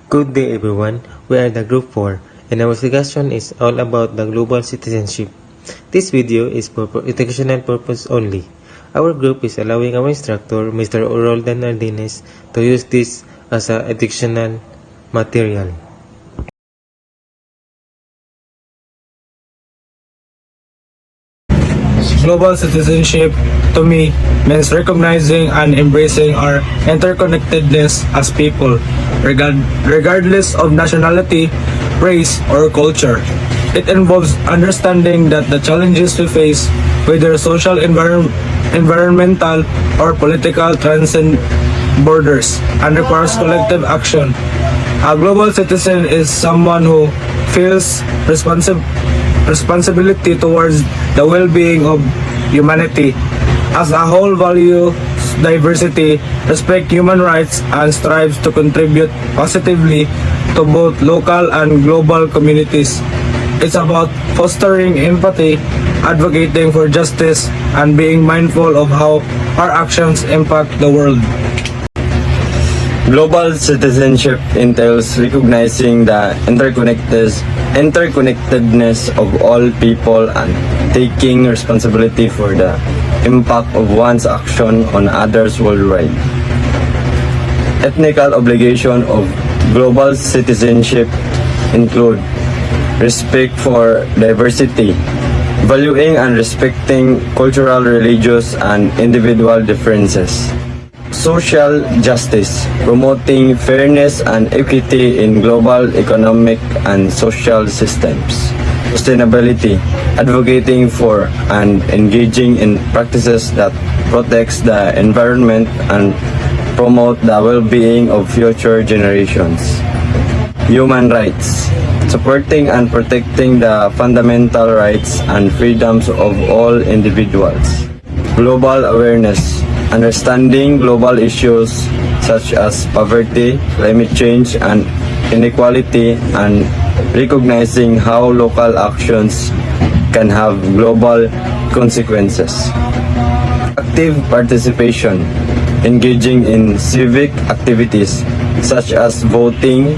Good day everyone, we are the Group 4 and our discussion is all about the global citizenship. This video is for educational purpose only. Our group is allowing our instructor, Mr. Roldan Ardines, to use this as an educational material. Global citizenship, to me, means recognizing and embracing our interconnectedness as people, regardless of nationality, race, or culture. It involves understanding that the challenges we face, whether social, environmental, or political, transcend borders and requires collective action. A global citizen is someone who feels responsibility towards the well-being of humanity as a whole, values diversity, respect human rights, and strives to contribute positively to both local and global communities. It's about fostering empathy, advocating for justice, and being mindful of how our actions impact the world. Global citizenship entails recognizing the interconnectedness of all people and taking responsibility for the impact of one's action on others worldwide. Ethical obligation of global citizenship include respect for diversity, valuing and respecting cultural, religious, and individual differences. Social justice, promoting fairness and equity in global economic and social systems. Sustainability, advocating for and engaging in practices that protects the environment and promote the well-being of future generations. Human rights, supporting and protecting the fundamental rights and freedoms of all individuals. Global awareness, understanding global issues such as poverty, climate change, and inequality, and recognizing how local actions can have global consequences. Active participation, engaging in civic activities such as voting,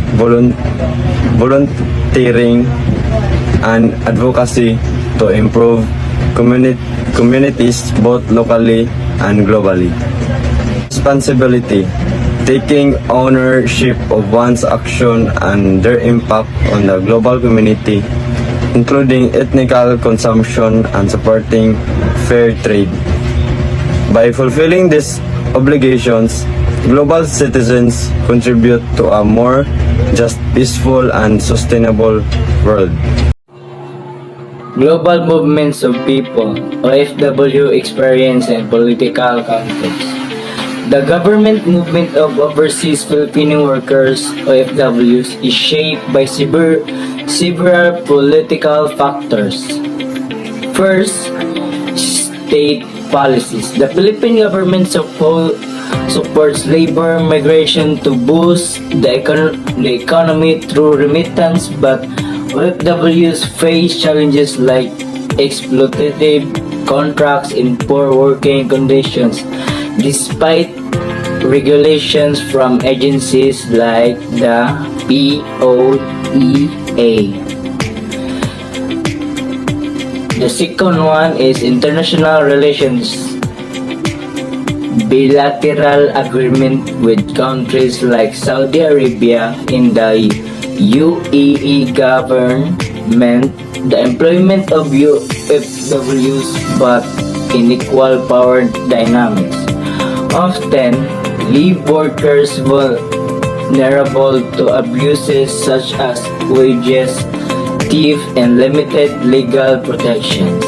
volunteering, and advocacy to improve communities both locally and globally. Responsibility, taking ownership of one's action and their impact on the global community, including ethical consumption and supporting fair trade. By fulfilling these obligations, global citizens contribute to a more just, peaceful, and sustainable world. Global movements of people, OFW, experience and political context. The government movement of overseas Filipino workers, OFWs, is shaped by several political factors. First, state policies. The Philippine government supports labor migration to boost the economy through remittance, but OFWs face challenges like exploitative contracts in poor working conditions, despite regulations from agencies like the POEA. The second one is international relations. Bilateral agreement with countries like Saudi Arabia in the UAE government, the employment of UFWs, but unequal power dynamics. Often, leave workers vulnerable to abuses such as wages, theft, and limited legal protections.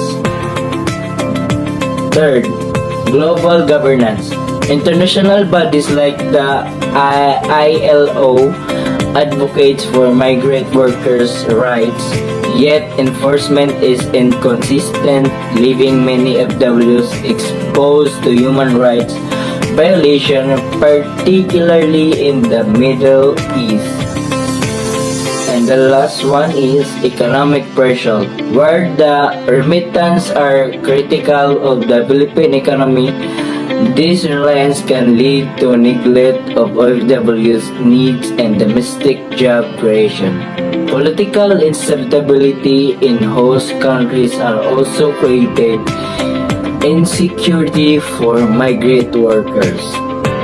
Third, global governance. International bodies like the ILO advocates for migrant workers' rights, yet enforcement is inconsistent, leaving many FWs exposed to human rights violations, particularly in the Middle East. And the last one is economic pressure, where the remittance are critical of the Philippine economy. This reliance can lead to neglect of OFW's needs and domestic job creation. Political instability in host countries are also created insecurity for migrant workers.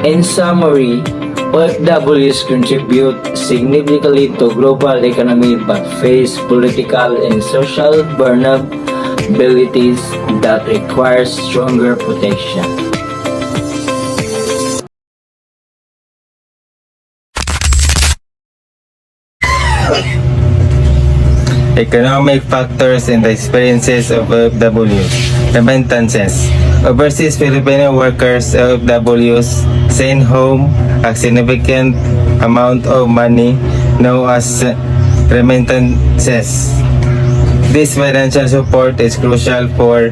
In summary, OFWs contribute significantly to global economy but face political and social vulnerabilities that require stronger protection. Economic factors and the experiences of OFWs. Remittances. Overseas Filipino workers OFWs send home a significant amount of money known as remittances. This financial support is crucial for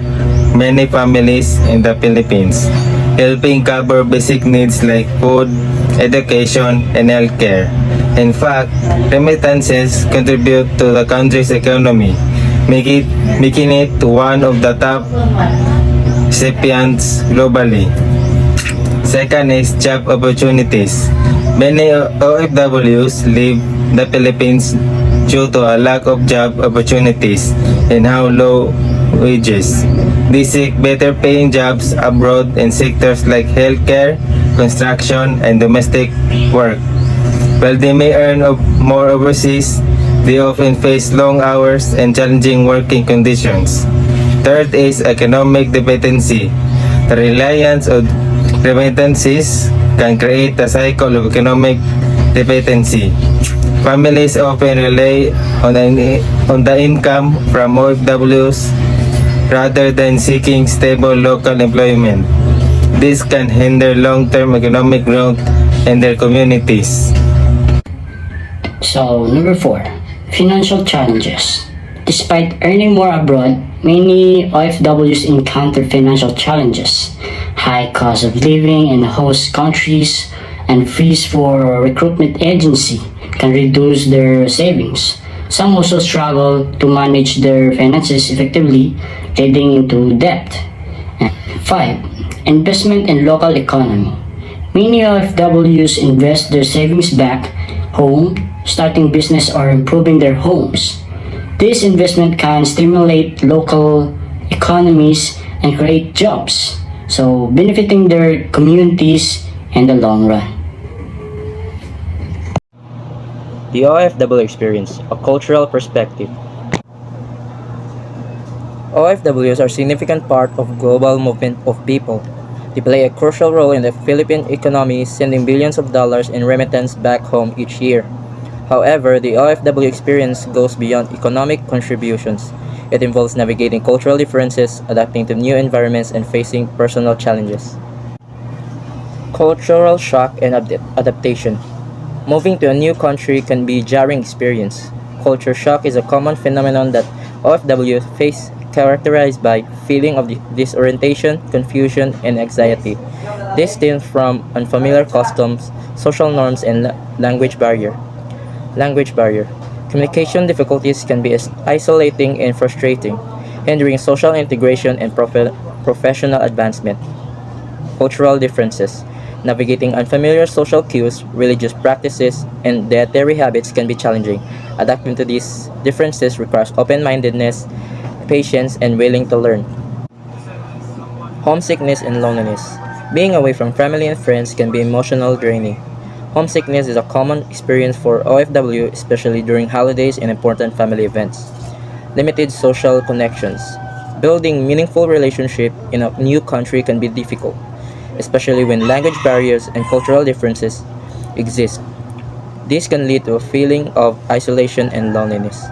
many families in the Philippines, helping cover basic needs like food, education, and healthcare. In fact, remittances contribute to the country's economy, making it one of the top recipients globally. Second is job opportunities. Many OFWs leave the Philippines due to a lack of job opportunities and how low wages. They seek better paying jobs abroad in sectors like healthcare, construction, and domestic work. While they may earn more overseas, they often face long hours and challenging working conditions. Third is economic dependency. The reliance on remittances can create a cycle of economic dependency. Families often rely on the income from OFWs rather than seeking stable local employment. This can hinder long-term economic growth in their communities. So, number 4, financial challenges. Despite earning more abroad, many OFWs encounter financial challenges. High cost of living in host countries and fees for recruitment agency can reduce their savings. Some also struggle to manage their finances effectively, leading into debt. 5. Investment in local economy. Many OFWs invest their savings back home, starting business or improving their homes. This investment can stimulate local economies and create jobs, so benefiting their communities in the long run. The OFW experience, a cultural perspective. OFWs are a significant part of global movement of people. They play a crucial role in the Philippine economy, sending billions of dollars in remittance back home each year. However, the OFW experience goes beyond economic contributions. It involves navigating cultural differences, adapting to new environments, and facing personal challenges. Cultural shock and adaptation. Moving to a new country can be a jarring experience. Culture shock is a common phenomenon that OFW face, characterized by feeling of disorientation, confusion, and anxiety. This stems from unfamiliar customs, social norms, and language barrier. Communication difficulties can be isolating and frustrating, hindering social integration and professional advancement. Cultural differences. Navigating unfamiliar social cues, religious practices, and dietary habits can be challenging. Adapting to these differences requires open-mindedness, patience, and willing to learn. Homesickness and loneliness. Being away from family and friends can be emotional draining. Homesickness is a common experience for OFW, especially during holidays and important family events. Limited social connections. Building meaningful relationships in a new country can be difficult, especially when language barriers and cultural differences exist. This can lead to a feeling of isolation and loneliness.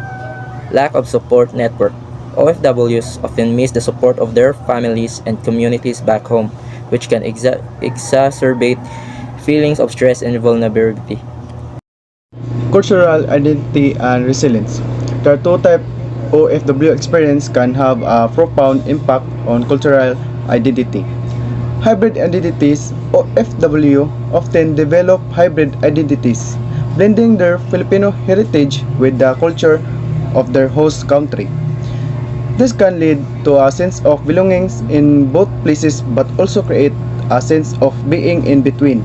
Lack of support network. OFWs often miss the support of their families and communities back home, which can exacerbate feelings of stress and vulnerability. Cultural identity and resilience. The two-type OFW experience can have a profound impact on cultural identity. Hybrid identities, OFW, often develop hybrid identities, blending their Filipino heritage with the culture of their host country. This can lead to a sense of belonging in both places but also create a sense of being in between.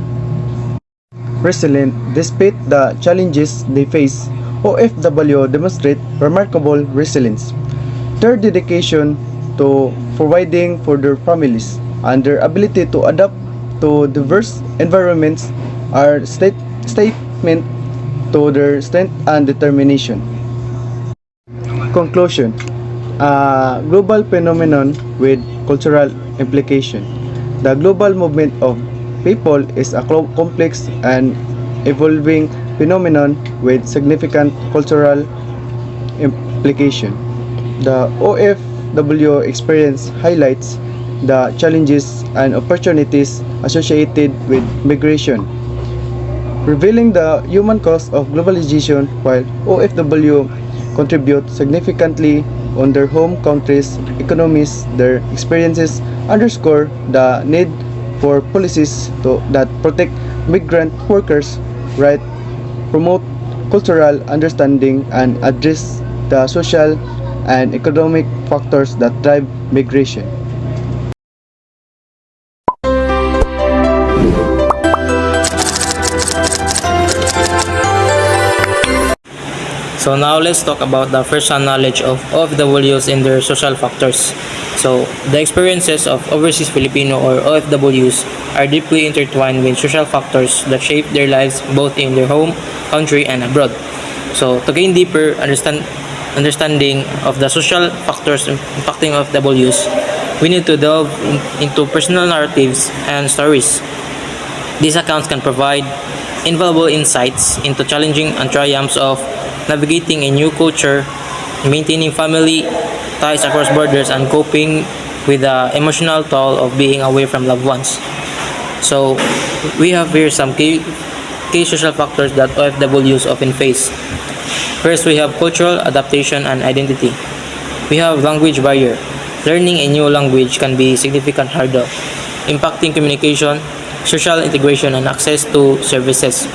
Resilient despite the challenges they face, OFW demonstrate remarkable resilience. Their dedication to providing for their families and their ability to adapt to diverse environments are statement to their strength and determination. Conclusion: a global phenomenon with cultural implication. The global movement of people is a complex and evolving phenomenon with significant cultural implication. The OFW experience highlights the challenges and opportunities associated with migration, revealing the human cost of globalization. While OFW contribute significantly on their home countries' economies, their experiences underscore the need for policies that protect migrant workers' rights, promote cultural understanding, and address the social and economic factors that drive migration. So now let's talk about the first-hand knowledge of OFWs and their social factors. So the experiences of overseas Filipino or OFWs are deeply intertwined with social factors that shape their lives both in their home country and abroad. So to gain deeper understanding of the social factors impacting OFWs, we need to delve into personal narratives and stories. These accounts can provide invaluable insights into challenging and triumphs of navigating a new culture, maintaining family ties across borders, and coping with the emotional toll of being away from loved ones. So, we have here some key social factors that OFWs often face. First, we have cultural adaptation and identity. We have language barrier. Learning a new language can be a significant hurdle, impacting communication, social integration, and access to services.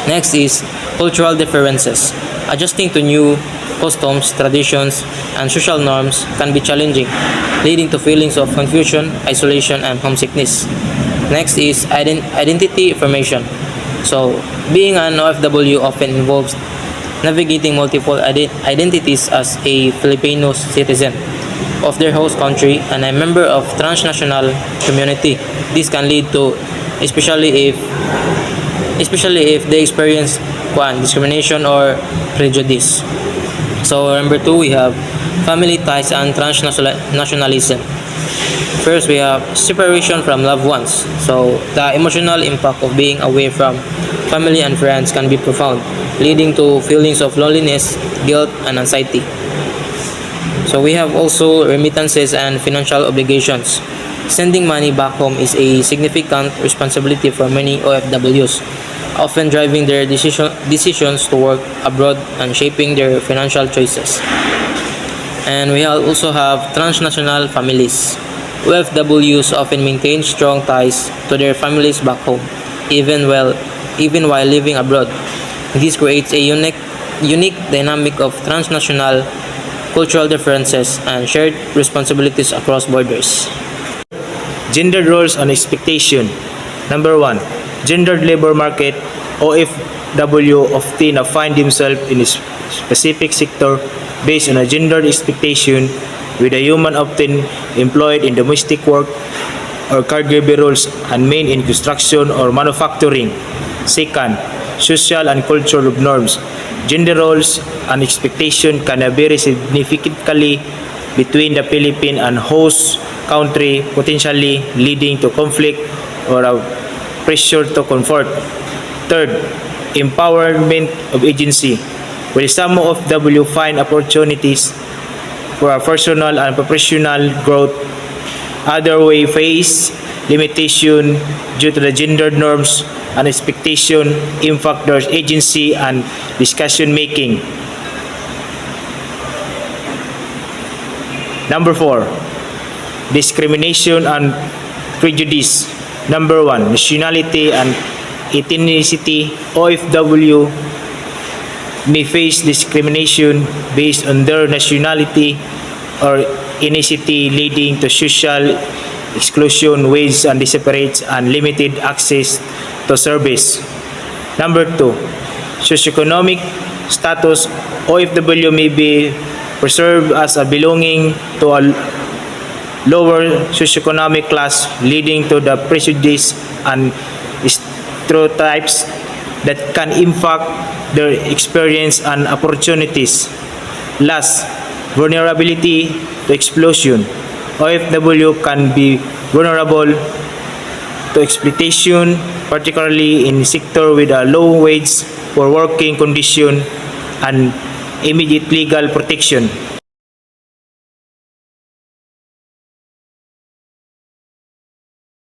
Next is cultural differences. Adjusting to new customs, traditions, and social norms can be challenging, leading to feelings of confusion, isolation, and homesickness. Next is identity formation. So, being an OFW often involves navigating multiple identities as a Filipino citizen of their host country and a member of transnational community. This can lead to, especially if they experience discrimination or prejudice. So number two, we have family ties and transnationalism. First, we have separation from loved ones. So the emotional impact of being away from family and friends can be profound, leading to feelings of loneliness, guilt, and anxiety. So we have also remittances and financial obligations. Sending money back home is a significant responsibility for many OFWs, often driving their decisions to work abroad and shaping their financial choices. And we also have transnational families. OFWs often maintain strong ties to their families back home, even while living abroad. This creates a unique dynamic of transnational cultural differences and shared responsibilities across borders. Gender roles and expectation. Number 1. Gendered labor market. OFW often find themselves in a specific sector based on a gendered expectation, with a human often employed in domestic work or caregiver roles and men in construction or manufacturing. Second, social and cultural norms. Gender roles and expectation can vary significantly between the Philippines and host country, potentially leading to conflict or a pressure to convert. Third, empowerment of agency. While some of W find opportunities for personal and professional growth, others may face limitation due to the gender norms and expectation impact their agency and discussion making. Number 4, discrimination and prejudice. Number 1, nationality and ethnicity. OFW may face discrimination based on their nationality or ethnicity, leading to social exclusion, wage and disparities, and limited access to service. Number 2, socioeconomic status. OFW may be preserved as a belonging to a lower socioeconomic class, leading to the prejudice and stereotypes that can impact their experience and opportunities. Last, vulnerability to explosion. OFW can be vulnerable to exploitation, particularly in sector with a low wage or working condition and immediate legal protection.